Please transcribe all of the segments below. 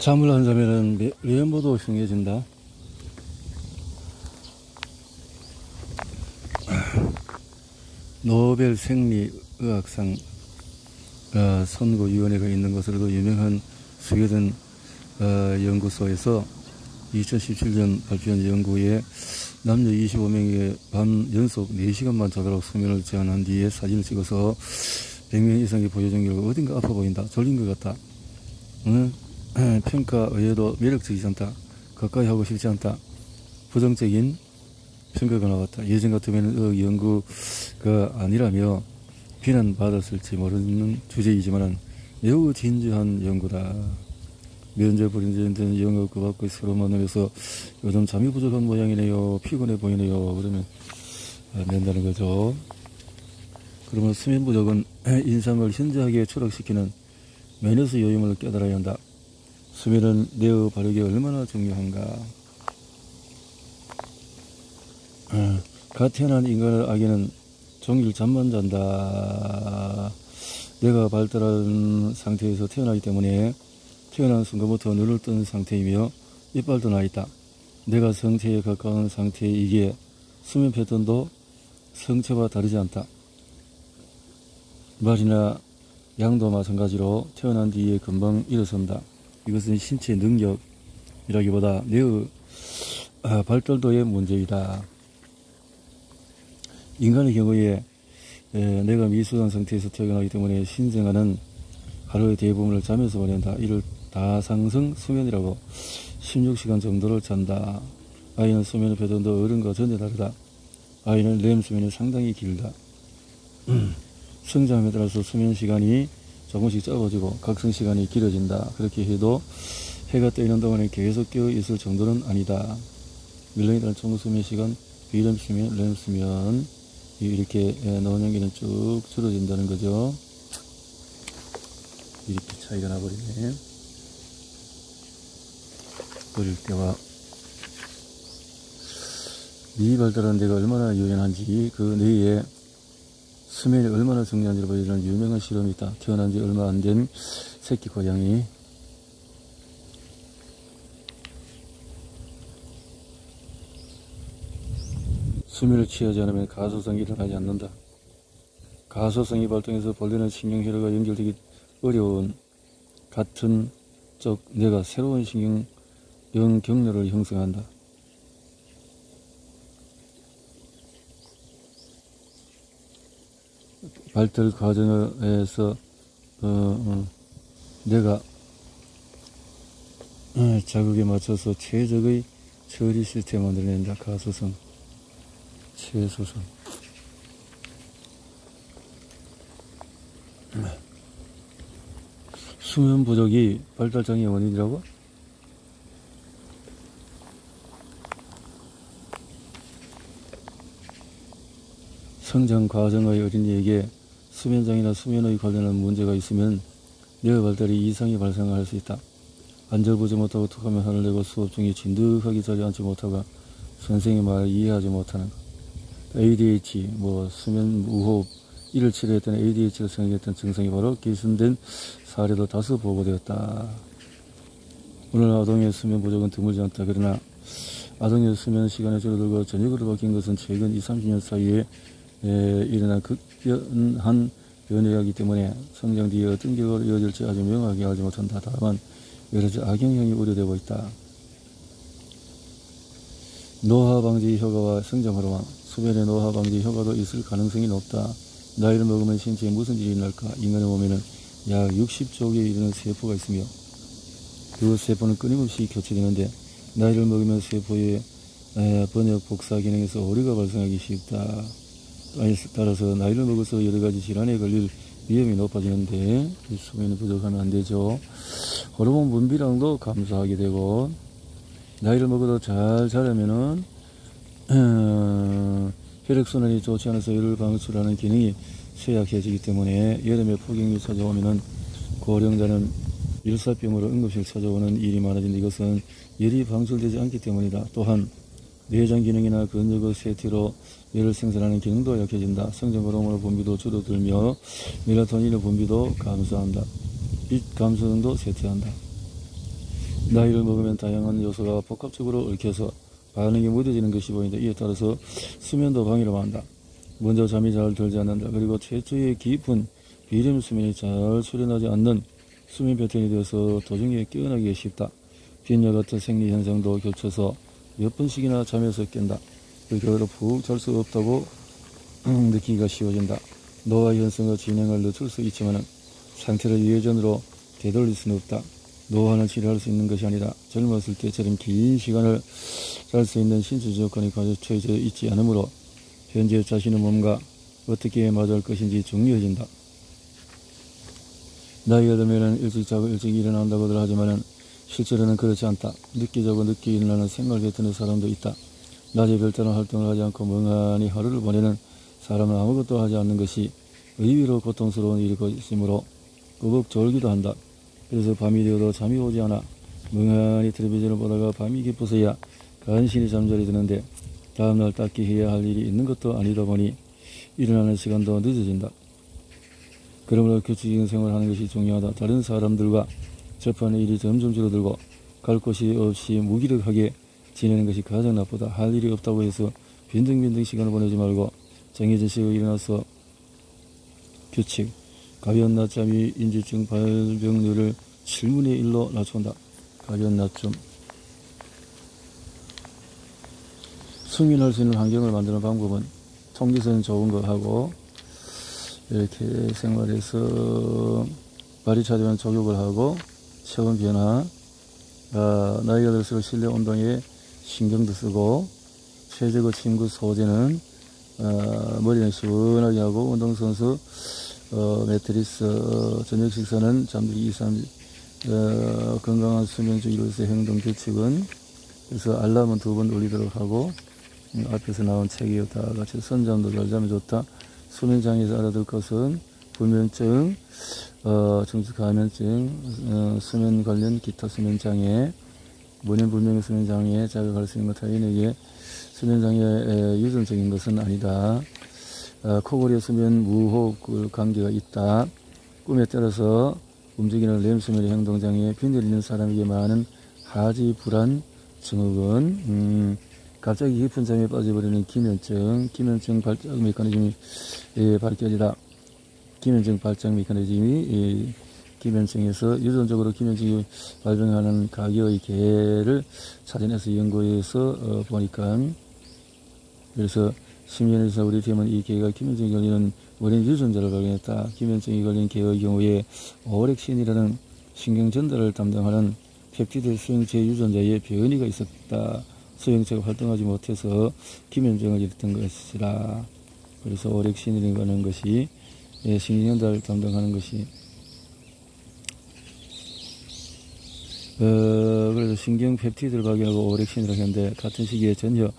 잠을 안 자면은 뇌염보도 흉해진다. 노벨 생리의학상 선고위원회가 있는 것으로도 유명한 스웨덴 연구소에서 2017년 발표한 연구에 남녀 25명에게 밤 연속 4시간만 자도록 수면을 제한한 뒤에 사진을 찍어서 100명 이상이 보여준 결과 어딘가 아파 보인다, 졸린 것 같다, 평가 의외로 매력적이지 않다, 가까이 하고 싶지 않다, 부정적인 평가가 나왔다. 예전 같으면 연구가 아니라며 비난받았을지 모르는 주제이지만 매우 진지한 연구다. 면접 불인전 영업 그 받고 서로 만나면서 요즘 잠이 부족한 모양이네요, 피곤해 보이네요, 그러면 된다는 거죠. 그러면 수면 부족은 인상을 현저하게 추락시키는 마이너스 요임을 깨달아야 한다. 수면은 뇌의 발육에 얼마나 중요한가. 갓 태어난 인간의 아기는 종일 잠만 잔다. 뇌가 발달한 상태에서 태어나기 때문에 태어난 순간부터 눈을 뜬 상태이며 이빨도 나 있다. 뇌가 성체에 가까운 상태이기에 수면 패턴도 성체와 다르지 않다. 말이나 양도 마찬가지로 태어난 뒤에 금방 일어선다. 이것은 신체 능력이라기보다 뇌의 발달도의 문제이다. 인간의 경우에 뇌가 미수단 상태에서 태어나기 때문에 신생아는 하루의 대부분을 잠에서 보낸다. 이를 다상성 수면이라고 16시간 정도를 잔다. 아이는 수면의 패턴도 어른과 전혀 다르다. 아이는 렘 수면이 상당히 길다. 성장에 따라서 수면 시간이 조금씩 짧아지고 각성 시간이 길어진다. 그렇게 해도 해가 떠 있는 동안에 계속 깨어 있을 정도는 아니다. 밀령에 따른 총 수면 시간, 비렘 수면, 렘 수면 이렇게 노년기는 쭉 줄어진다는 거죠. 이렇게 차이가 나버리네. 어릴 때와 미발달한 뇌가 얼마나 유연한지, 그 뇌에 수면이 얼마나 중요한지를 보여주는 유명한 실험이 있다. 태어난 지 얼마 안 된 새끼 고양이. 수면을 취하지 않으면 가소성이 일어나지 않는다. 가소성이 발동해서 본래는 신경혈관과 연결되기 어려운 같은 쪽 뇌가 새로운 신경형 경로를 형성한다. 발달 과정에서 뇌가 자극에 맞춰서 최적의 처리 시스템을 만들어낸다. 가소성, 최소성. 수면 부족이 발달장애 원인이라고? 성장 과정의 어린이에게 수면장애나 수면의 관련한 문제가 있으면 뇌의 발달이 이상이 발생할 수 있다. 안절부지 못하고 툭하면 화를 내고 수업 중에 진득하게 자리에 앉지 못하고 선생의 말을 이해하지 못하는 것. ADH, 수면 무호흡, 이를 치료했던 ADH를 생각했던 증상이 바로 개선된 사례도 다수 보고되었다. 오늘 아동의 수면 부족은 드물지 않다. 그러나 아동의 수면 시간이 줄어들고 저녁으로 바뀐 것은 최근 20-30년 사이에 일어난 급변한 변화이기 때문에 성장 뒤에 어떤 결과로 이어질지 아주 명확하게 알지 못한다. 다만 여러 가지 악영향이 우려되고 있다. 노화 방지 효과와 성장 호르몬, 수면의 노화 방지 효과도 있을 가능성이 높다. 나이를 먹으면 신체에 무슨 일이 일어날까? 인간의 몸에는 약 60조 개에 이르는 세포가 있으며 그 세포는 끊임없이 교체되는데 나이를 먹으면 세포의 번역 복사 기능에서 오류가 발생하기 쉽다. 따라서 나이를 먹어서 여러가지 질환에 걸릴 위험이 높아지는데 수면이 부족하면 안되죠. 호르몬 분비량도 감소하게 되고, 나이를 먹어도 잘 자려면은 혈액순환이 좋지 않아서 열을 방출하는 기능이 쇠약해지기 때문에 여름에 폭염이 찾아오면은 고령자는 일사병으로 응급실 찾아오는 일이 많아진다. 이것은 열이 방출되지 않기 때문이다. 또한 뇌장 기능이나 근육의 쇠퇴로 열을 생산하는 기능도 약해진다. 성장 호르몬의 분비도 줄어들며 멜라토닌의 분비도 감소한다. 빛 감소능도 쇠퇴한다. 나이를 먹으면 다양한 요소가 복합적으로 얽혀서 반응이 무뎌지는 것이 보인다. 이에 따라서 수면도 방해를 받는다. 먼저 잠이 잘 들지 않는다. 그리고 최초의 깊은 비림 수면이 잘 수련하지 않는 수면 패턴이 되어서 도중에 깨어나기 쉽다. 빈혈 같은 생리 현상도 겹쳐서 몇 번씩이나 잠에서 깬다. 그러므로 푹 잘 수 없다고 느끼기가 쉬워진다. 노화 현상과 진행을 늦출 수 있지만 상태를 예전으로 되돌릴 수는 없다. 노화는 치료할 수 있는 것이 아니라 젊었을 때처럼 긴 시간을 잘 수 있는 신체 조건이 갖춰져 있지 않으므로 현재 자신의 몸과 어떻게 맞을 것인지 중요해진다. 나이가 들면 일찍 자고 일찍 일어난다고들 하지만 실제로는 그렇지 않다. 늦게 자고 늦게 일어나는 생활 패턴의 사람도 있다. 낮에 별다른 활동을 하지 않고 멍하니 하루를 보내는 사람은 아무것도 하지 않는 것이 의외로 고통스러운 일일 것이므로 꾸벅 졸기도 한다. 그래서 밤이 되어도 잠이 오지 않아 멍하니 텔레비전을 보다가 밤이 깊어서야 간신히 잠자리 드는데 다음날 딱히 해야 할 일이 있는 것도 아니다 보니 일어나는 시간도 늦어진다. 그러므로 규칙적인 생활을 하는 것이 중요하다. 다른 사람들과 접하는 일이 점점 줄어들고 갈 곳이 없이 무기력하게 지내는 것이 가장 나쁘다. 할 일이 없다고 해서 빈둥빈둥 시간을 보내지 말고 정해진 시간에 일어나서 규칙, 가벼운 낮잠이 인지증 발병률을 7분의 1로 낮춘다. 가벼운 낮잠. 승인할 수 있는 환경을 만드는 방법은 통기성 좋은 거 하고 이렇게 생활에서 발이 차지하는 족욕을 하고 체온 변화, 나이가 들수록 실내 운동에 신경도 쓰고 최저고 침구 소재는 머리는 시원하게 하고 운동선수 매트리스 저녁 식사는 잠들기 2, 3일 건강한 수면 중 이로서의 행동 규칙은 그래서 알람은 2번 울리도록 하고 앞에서 나온 책이 다 같이 선잠도 잘 자면 좋다. 수면장애에서 알아둘 것은 불면증, 중증가면증, 수면 관련 기타 수면장애, 문연불명의 수면장애에 자극할 수 있는 것 타인에게 수면장애 유전적인 것은 아니다. 코골이와 수면 무호흡 관계가 있다. 꿈에 따라서 움직이는 렘수면의 행동장애, 빈혈 있는 사람에게 많은 하지 불안 증후군, 갑자기 깊은 잠에 빠져버리는 기면증, 기면증 발작 메커니즘이 밝혀지다. 기면증 발작 메커니즘이 기면증에서 유전적으로 기면증이 발병하는 가게의 개를 찾아내서 연구해서 보니까 그래서 10년에서 우리 팀은 이 개가 기면증이 걸리는 원인 유전자를 발견했다. 기면증이 걸린 개의 경우에 오렉신이라는 신경 전달을 담당하는 펩티드 수용체 유전자의 변이가 있었다. 수용체가 활동하지 못해서 기면증을 일으켰던 것이라. 그래서 오렉신이라는 것이 신경 전달을 담당하는 것이 그래서 신경 펩티드를 발견하고 오렉신이라고 했는데 같은 시기에 전혀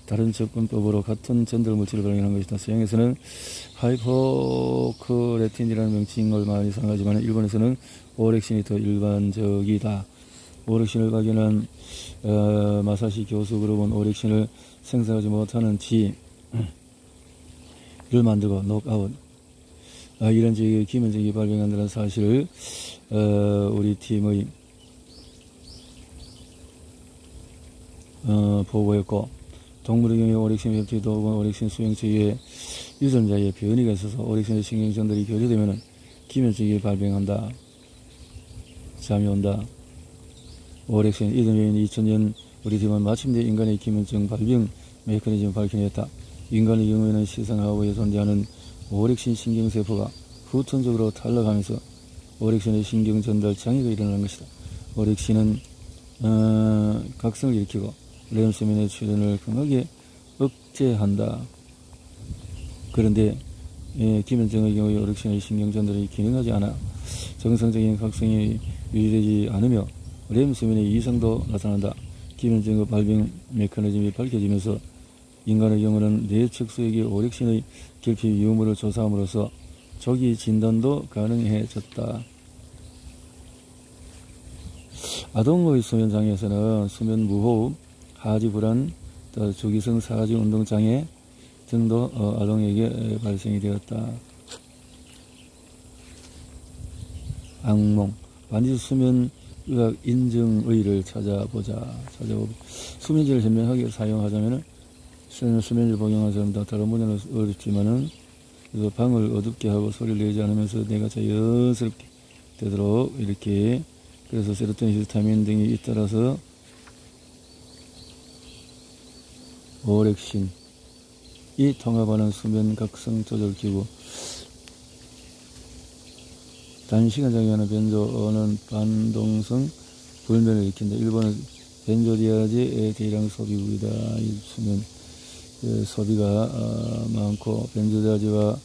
다른 접근법으로 같은 전달 물질을 발견한 것이다. 서양에서는 하이포크레틴이라는 명칭을 많이 사용하지만 일본에서는 오렉신이 더 일반적이다. 오렉신을 발견한 마사시 교수 그룹은 오렉신을 생성하지 못하는 쥐를 만들고 녹아웃 이런 쥐의 기면증이 발병한다는 사실을 우리 팀의 보고했고, 동물의 경우에 오렉신 펩티드 혹은 오렉신 수용체의 유전자의 변이가 있어서 오렉신의 신경전달이 결여되면 기면증이 발병한다. 잠이 온다. 오렉신 이듬해인 2000년 우리 팀은 마침내 인간의 기면증 발병 메커니즘을 밝혀냈다. 인간의 경우에는 시상하고에 존재하는 오렉신 신경세포가 후천적으로 탈락하면서 오렉신의 신경전달 장애가 일어나는 것이다. 오렉신은 각성을 일으키고 렘수면의 출현을 강하게 억제한다. 그런데 기면증의 경우에 오렉신의 신경전달이 기능하지 않아 정상적인 각성이 유지되지 않으며 렘수면의 이상도 나타난다. 기면증의 발병 메커니즘이 밝혀지면서 인간의 경우는 뇌척수에게 오렉신의 결핍 유무를 조사함으로써 조기 진단도 가능해졌다. 아동의 수면장애에서는 수면 무호흡, 하지불안, 주기성 사지 운동장애 등도 아동에게 발생이 되었다. 악몽, 반드시 수면 의학 인증의를 찾아보자. 수면제를 현명하게 사용하자면은 수면제를 복용한 사람도 다른 문제는 어렵지만은 그래서 방을 어둡게 하고 소리를 내지 않으면서 내가 자연스럽게 되도록 이렇게, 그래서 세로토닌, 히스타민 등이 잇따라서 오렉신이 통합하는 수면 각성 조절 기구. 단시간 작용하는 벤조는 반동성 불면을 일으킨다. 일본은 벤조디아제의 대량 소비국이다. 이 수면 소비가 많고, 벤조디아제와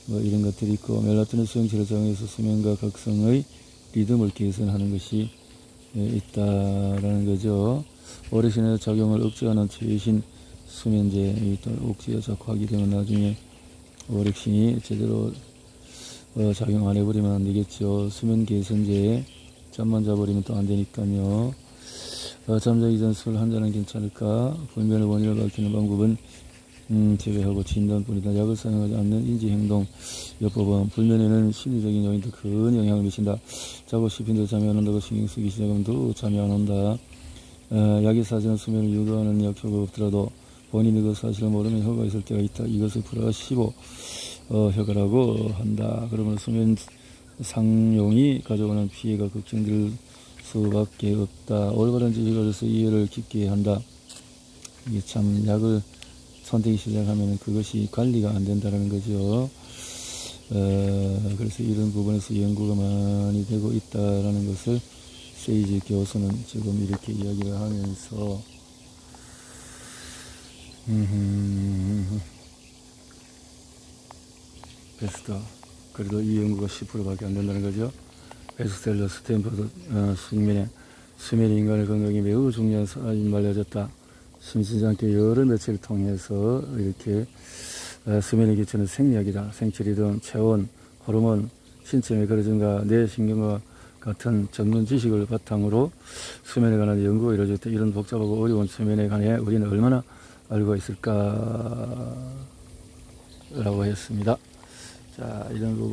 뭐 이런 것들이 있고, 멜라토닌 수용체를 작용해서 수면과 각성의 리듬을 개선하는 것이 있다라는 거죠. 오렉신의 작용을 억제하는 최신 수면제, 억제가 자꾸 하게 되면 나중에 오렉신이 제대로 작용 안 해버리면 안 되겠죠. 수면 개선제 잠만 자버리면 또 안 되니까요. 잠자기 전 술 한 잔은 괜찮을까? 불면의 원인을 밝히는 방법은 제외하고 진단뿐이다. 약을 사용하지 않는 인지행동 요법은 불면에는 심리적인 요인도 큰 영향을 미친다. 자고 싶은데 잠이 안 온다고 신경 쓰기 시작하면 또 잠이 안 온다. 약이 사실은 수면을 유도하는 약효가 없더라도 본인이 그 사실을 모르면 효과가 있을 때가 있다. 이것을 플라시보 효과라고 한다. 그러면 수면 상용이 가져오는 피해가 걱정될 수밖에 없다. 올바른 지식을 얻어서 이해를 깊게 한다. 이게 참 약을 선택이 시작하면 그것이 관리가 안 된다는 거죠. 그래서 이런 부분에서 연구가 많이 되고 있다라는 것을 세이지 교수는 지금 이렇게 이야기를 하면서 베스트, 그래도 이 연구가 10%밖에 안 된다는 거죠. 베스텔러 스탠퍼드 수면이 인간의 건강에 매우 중요한 사안인 알려졌다. 심심치 않게 여러 매체를 통해서 이렇게 수면에 끼치는 생리학이다. 생체리듬, 체온, 호르몬, 신체 메커니즘과 뇌신경과 같은 전문 지식을 바탕으로 수면에 관한 연구가 이루어졌다. 이런 복잡하고 어려운 수면에 관해 우리는 얼마나 알고 있을까? 라고 했습니다. 자, 이런 부분.